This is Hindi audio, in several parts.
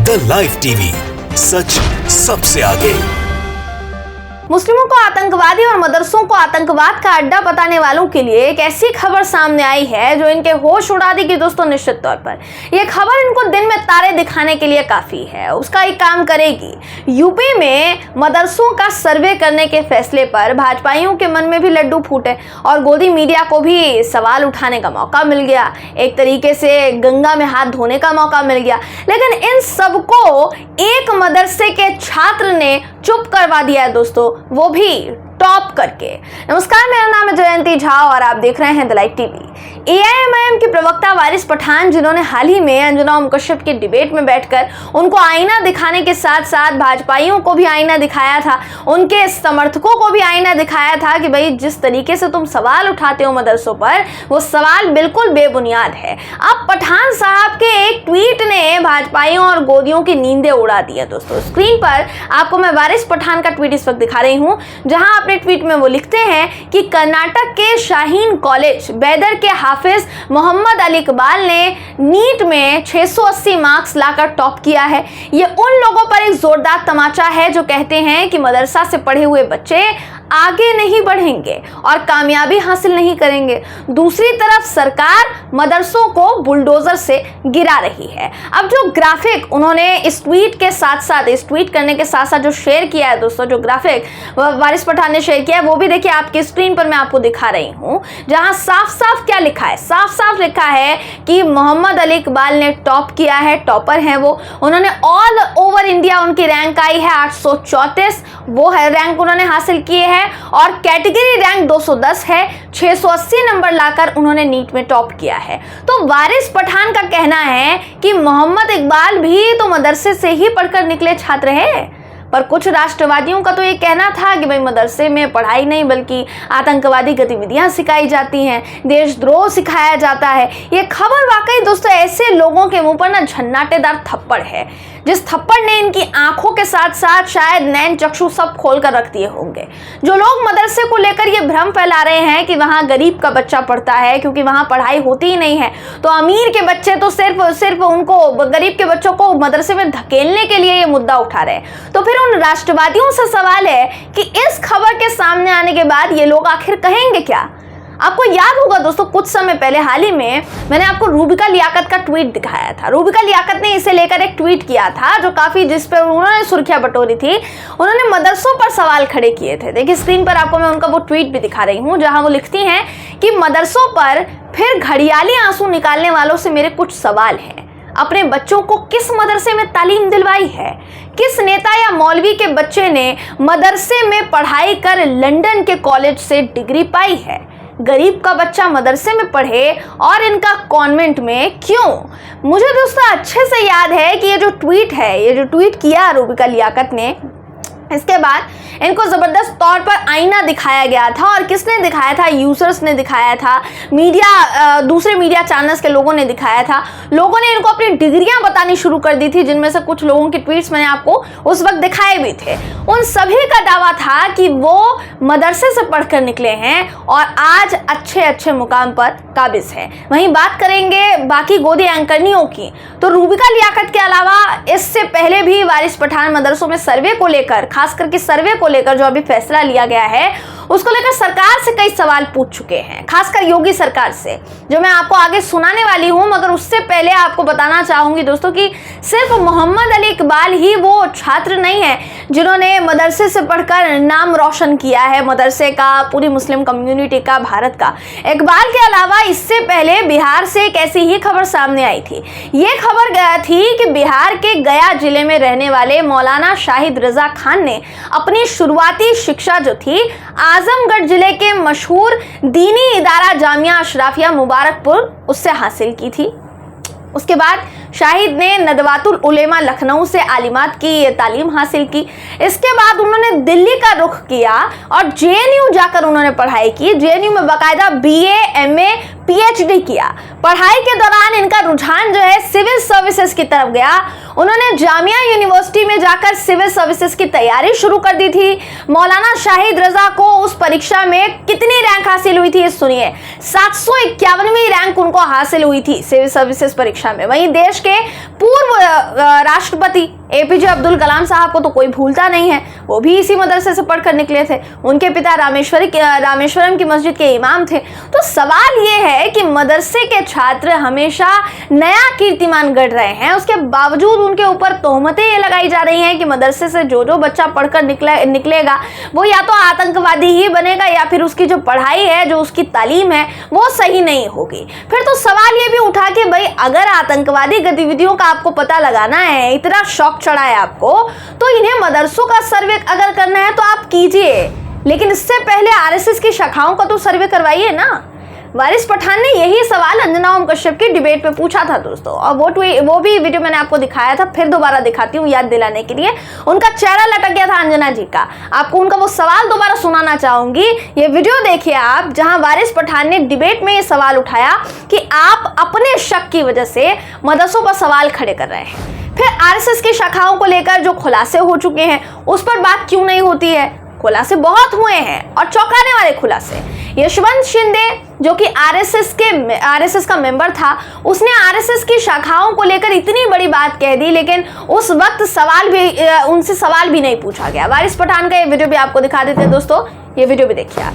द लाइव टीवी, सच सबसे आगे। मुस्लिमों को आतंकवादी और मदरसों को आतंकवाद का अड्डा बताने वालों के लिए एक ऐसी खबर सामने आई है जो इनके होश उड़ा देगी दोस्तों। निश्चित तौर पर यह खबर इनको दिन में तारे दिखाने के लिए काफी है, उसका एक काम करेगी। यूपी में मदरसों का सर्वे करने के फैसले पर भाजपाइयों के मन में भी लड्डू फूटे और गोदी मीडिया को भी सवाल उठाने का मौका मिल गया, एक तरीके से गंगा में हाथ धोने का मौका मिल गया। लेकिन इन सबको एक मदरसे के छात्र ने चुप करवा दिया है दोस्तों, वो भी टॉप करके। नमस्कार, मेरा नाम है जयंती झा और आप देख रहे हैं द लाइव टीवी। एआईएमआईएम की प्रवक्ता वारिस पठान, जिन्होंने हाल ही में अंजना ओम कश्यप की डिबेट में बैठकर उनको आईना दिखाने के साथ साथ भाजपाइयों को भी आईना दिखाया था, उनके समर्थकों को भी आईना दिखाया था कि भाई जिस तरीके से तुम सवाल उठाते हो मदरसों पर, वो सवाल बिल्कुल बेबुनियाद है। अब पठान साहब के एक ट्वीट ने भाजपाइयों और गोदियों की नींदें उड़ा दी है दोस्तों। स्क्रीन पर आपको मैं वारिस पठान का ट्वीट इस वक्त दिखा रही हूँ, जहां अपने ट्वीट में वो लिखते हैं कि कर्नाटक के शाहीन कॉलेज बैदर के हाफिज मोहम्मद अली इकबाल ने नीट में 680 मार्क्स लाकर टॉप किया है। ये उन लोगों पर एक जोरदार तमाचा है जो कहते हैं कि मदरसा से पढ़े हुए बच्चे आगे नहीं बढ़ेंगे और कामयाबी हासिल नहीं करेंगे। दूसरी तरफ सरकार मदरसों को बुलडोजर से गिरा रही है। अब जो ग्राफिक उन्होंने इस ट्वीट के साथ साथ, इस ट्वीट करने के साथ साथ जो शेयर किया है दोस्तों, जो ग्राफिक वारिस पठान ने शेयर किया है वो भी देखिए आपकी स्क्रीन पर मैं आपको दिखा रही हूं, जहां साफ साफ क्या लिखा है, साफ साफ लिखा है कि मोहम्मद अली इकबाल ने टॉप किया है, टॉपर है वो। उन्होंने ऑल ओवर इंडिया उनकी रैंक आई है 834, वो है रैंक उन्होंने हासिल की है और कैटेगरी रैंक 210 है। 680 नंबर लाकर उन्होंने नीट में टॉप किया है। तो वारिस पठान का कहना है कि मोहम्मद इकबाल भी तो मदरसे से ही पढ़कर निकले छात्र हैं, पर कुछ राष्ट्रवादियों का तो ये कहना था कि भाई मदरसे में पढ़ाई नहीं बल्कि आतंकवादी गतिविधियां सिखाई जाती हैं, देशद्रोह सिखाया जाता है। ये खबर वाकई दोस्तों ऐसे लोगों के मुंह पर ना झन्नाटेदार थप्पड़ है, जिस थप्पड़ ने इनकी आंखों के साथ साथ शायद नैन चक्षु सब खोल कर रख दिए होंगे। जो लोग मदरसे को लेकर ये भ्रम फैला रहे हैं कि वहां गरीब का बच्चा पढ़ता है क्योंकि वहां पढ़ाई होती ही नहीं है, तो अमीर के बच्चे तो सिर्फ उनको, गरीब के बच्चों को मदरसे में धकेलने के लिए ये मुद्दा उठा रहे हैं। तो फिर उन राष्ट्रवादियों से सवाल है कि इस खबर के सामने आने के बाद ये लोग आखिर कहेंगे क्या। आपको याद होगा दोस्तों, कुछ समय पहले हाल ही में मैंने आपको रूबिका लियाकत का ट्वीट दिखाया था। रूबिका लियाकत ने इसे लेकर एक ट्वीट किया था जो काफी, जिस पर उन्होंने सुर्खियां बटोरी थी। उन्होंने मदरसों पर सवाल खड़े किए थे। देखिए स्क्रीन पर आपको मैं उनका वो ट्वीट भी दिखा रही हूं, जहां वो लिखती हैं कि मदरसों पर फिर घड़ियाली आंसू निकालने वालों से मेरे कुछ सवाल हैं। अपने बच्चों को किस मदरसे में तालीम दिलवाई है? किस नेता या मौलवी के बच्चे ने मदरसे में पढ़ाई कर लंदन के कॉलेज से डिग्री पाई है? गरीब का बच्चा मदरसे में पढ़े और इनका कॉन्वेंट में क्यों? मुझे दोस्तों अच्छे से याद है कि ये जो ट्वीट है, ये जो ट्वीट किया रूबिका लियाकत ने, इसके बाद इनको जबरदस्त तौर पर आईना दिखाया गया था। और किसने दिखाया था? यूजर्स ने दिखाया था, मीडिया, दूसरे मीडिया चैनल्स के लोगों ने दिखाया था। लोगों ने इनको अपनी डिग्रियां बतानी शुरू कर दी थी, जिनमें से कुछ लोगों के ट्वीट्स मैंने आपको उस वक्त दिखाए भी थे। उन सभी का दावा था कि वो मदरसे से पढ़कर निकले हैं और आज अच्छे अच्छे मुकाम पर काबिज है। वहीं बात करेंगे बाकी गोदी एंकरनियों की, तो रूबिका लियाकत के अलावा इससे पहले भी वारिस पठान मदरसों में सर्वे को लेकर, खास करके सर्वे को लेकर जो अभी फैसला लिया गया है उसको लेकर सरकार से कई सवाल पूछ चुके हैं, खासकर योगी सरकार से, जो मैं आपको आगे सुनाने वाली हूं। मगर उससे पहले आपको बताना चाहूंगी दोस्तों कि सिर्फ मोहम्मद अली इकबाल ही वो छात्र नहीं है जिन्होंने मदरसे से पढ़कर नाम रोशन किया है, मदरसे का, पूरी मुस्लिम कम्युनिटी का, भारत का। इकबाल के अलावा इससे पहले बिहार से एक ऐसी ही खबर सामने आई थी। ये खबर थी कि बिहार के गया जिले में रहने वाले मौलाना शाहिद रजा खान ने अपनी शुरुआती शिक्षा जो थी आजमगढ़ जिले के मशहूर दीनी इदारा जामिया अशराफिया मुबारकपुर उससे हासिल की थी। उसके बाद शाहिद ने नदवातुल उलेमा लखनऊ से आलिमात की तालीम हासिल की। इसके बाद उन्होंने दिल्ली का रुख किया और जेएनयू जाकर उन्होंने पढ़ाई की। जेएनयू में बाकायदा बीए, एमए, पीएचडी किया। पढ़ाई के दौरान इनका रुझान जो है सिविल सर्विसेज की तरफ गया। उन्होंने जामिया यूनिवर्सिटी में जाकर सिविल सर्विसेज की तैयारी शुरू कर दी थी। मौलाना शाहिद रजा को उस परीक्षा में कितनी रैंक हासिल हुई थी सुनिए, 751वीं रैंक उनको हासिल हुई थी सिविल सर्विसेज परीक्षा में। वहीं देश के पूर्व राष्ट्रपति APJ अब्दुल कलाम साहब को तो कोई भूलता नहीं है, वो भी इसी मदरसे से पढ़कर निकले थे। उनके पिता रामेश्वरम की मस्जिद के इमाम थे। तो सवाल ये है कि मदरसे के छात्र हमेशा नया कीर्तिमान गढ़ रहे हैं, उसके बावजूद उनके ऊपर तोहमतें ये लगाई जा रही हैं कि मदरसे से जो बच्चा पढ़कर निकलेगा वो या तो आतंकवादी ही बनेगा या फिर उसकी जो पढ़ाई है, जो उसकी तालीम है, वो सही नहीं होगी। फिर तो सवाल ये भी उठा कि भाई अगर आतंकवादी गतिविधियों का आपको पता लगाना है, इतना शौक चढ़ा है आपको, तो इन्हें मदरसों का सर्वे अगर करना है तो आप कीजिए, लेकिन इससे पहले RSS की शाखाओं का तो सर्वे करवाइए ना। वारिस पठान ने यही सवाल अंजना ओम कश्यप की डिबेट में पूछा था दोस्तों, और वो भी वीडियो मैंने आपको दिखाया था, फिर दोबारा दिखाती हूँ याद दिलाने के लिए। उनका चेहरा लटक गया था अंजना जी का। आपको उनका वो सवाल दोबारा सुनाना चाहूंगी, ये वीडियो देखिए आप, जहां वारिस पठान ने डिबेट में ये सवाल उठाया कि आप अपने शक की वजह से मदरसों पर सवाल खड़े कर रहे हैं। फिर RSS की शाखाओं को लेकर जो खुलासे हो चुके हैं उस पर बात क्यों नहीं होती है? खुलासे बहुत हुए हैं और चौंकाने वाले खुलासे। यशवंत शिंदे जो कि RSS का मेंबर था, उसने RSS की शाखाओं को लेकर इतनी बड़ी बात कह दी, लेकिन उस वक्त उनसे सवाल भी नहीं पूछा गया। वारिस पठान का ये वीडियो भी आपको दिखा देते हैं दोस्तों, ये वीडियो भी देखिए आप।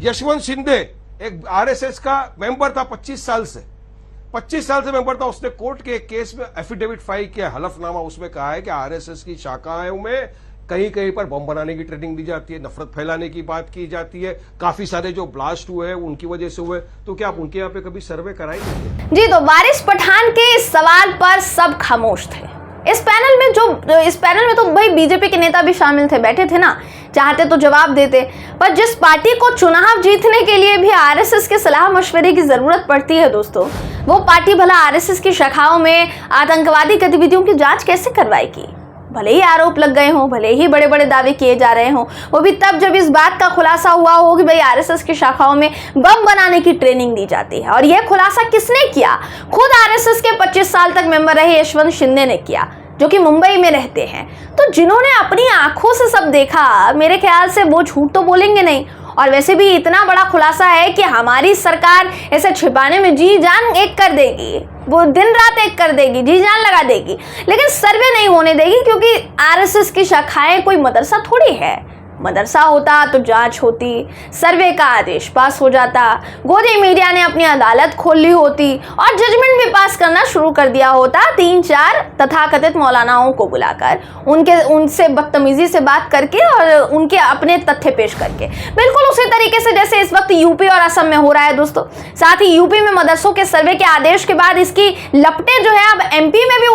यशवंत शिंदे एक RSS का मेंबर था 25 साल से मेंबर था। उसने कोर्ट के केस में एफिडेविट फाइल किया, हलफनामा, उसमें कहा है कि RSS की शाखाओं में कहीं कहीं पर बम बनाने की ट्रेनिंग दी जाती है, नफरत फैलाने की बात की जाती है, काफी सारे जो ब्लास्ट हुए हैं उनकी वजह से हुए। तो क्या आप उनके यहाँ पे कभी सर्वे कराएंगे? जी, तो वारिस पठान के इस सवाल पर सब खामोश थे। इस पैनल में तो भाई बीजेपी के नेता भी शामिल थे, बैठे थे ना, चाहते तो जवाब देते। पर जिस पार्टी को चुनाव जीतने के लिए भी RSS के सलाह मशवरे की जरूरत पड़ती है दोस्तों, वो पार्टी भला RSS की शाखाओं में आतंकवादी गतिविधियों की जांच कैसे करवाएगी? भले ही आरोप लग गए हों, भले ही बड़े बड़े दावे किए जा रहे हों, वो भी तब जब इस बात का खुलासा हुआ हो कि भाई RSS की शाखाओं में बम बनाने की ट्रेनिंग दी जाती है। और यह खुलासा किसने किया? खुद RSS के 25 साल तक मेंबर रहे यशवंत शिंदे ने किया, जो कि मुंबई में रहते हैं। तो जिन्होंने अपनी आंखों से सब देखा, मेरे ख्याल से वो झूठ तो बोलेंगे नहीं। और वैसे भी इतना बड़ा खुलासा है कि हमारी सरकार इसे छिपाने में जी जान एक कर देगी, वो दिन रात एक कर देगी, जी जान लगा देगी, लेकिन सर्वे नहीं होने देगी, क्योंकि RSS की शाखाएं कोई मदरसा थोड़ी है। मदरसा होता तो जांच होती, सर्वे का आदेश पास हो जाता, गोदी मीडिया ने अपनी अदालत खोल ली होती और जजमेंट भी पास करना शुरू कर दिया होता 3-4 तथाकथित मौलानाओं को बुलाकर, उनसे बदतमीजी से बात करके और उनके अपने तथ्य पेश करके, बिल्कुल उसी तरीके से जैसे इस वक्त यूपी और असम में हो रहा है दोस्तों। साथ ही यूपी में मदरसों के सर्वे के आदेश के बाद इसकी लपटें जो है अब MP में भी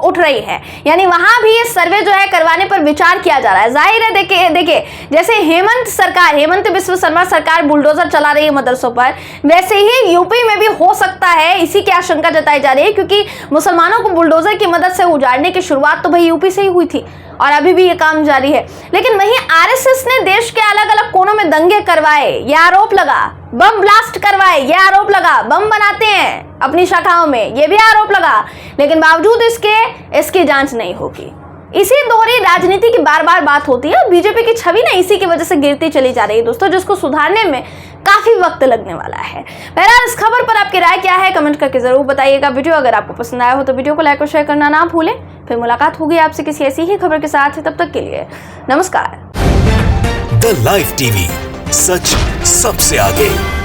उठ रही है, यानी वहां भी ये सर्वे जो है करवाने पर विचार किया जा रहा है। जाहिर है, देखिए जैसे हेमंत बिस्व शर्मा सरकार बुलडोजर चला रही है मदरसों पर, वैसे ही यूपी में भी हो सकता है, इसी की आशंका जताई जा रही है, क्योंकि मुसलमानों को बुलडोजर की मदद से उजाड़ने की शुरुआत तो भाई यूपी से ही हुई थी और अभी भी ये काम जारी है। लेकिन वहीं RSS ने देश के अलग अलग कोनों में दंगे करवाए, यह आरोप लगा, बम ब्लास्ट करवाए, यह आरोप लगा, बम बनाते हैं अपनी शाखाओं में, यह भी आरोप लगा, लेकिन बावजूद इसकी जांच नहीं होगी। इसी दोहरी राजनीति की बार बार बात होती है। बीजेपी की छवि ना इसी की वजह से गिरती चली जा रही है दोस्तों, जिसको सुधारने में काफी वक्त लगने वाला है। बहरहाल इस खबर पर आपकी राय क्या है, कमेंट करके जरूर बताइएगा। वीडियो अगर आपको पसंद आया हो तो वीडियो को लाइक और शेयर करना ना भूलें। फिर मुलाकात होगी आपसे किसी ऐसी ही खबर के साथ, तब तक के लिए नमस्कार। द लाइव टीवी, सच सबसे आगे।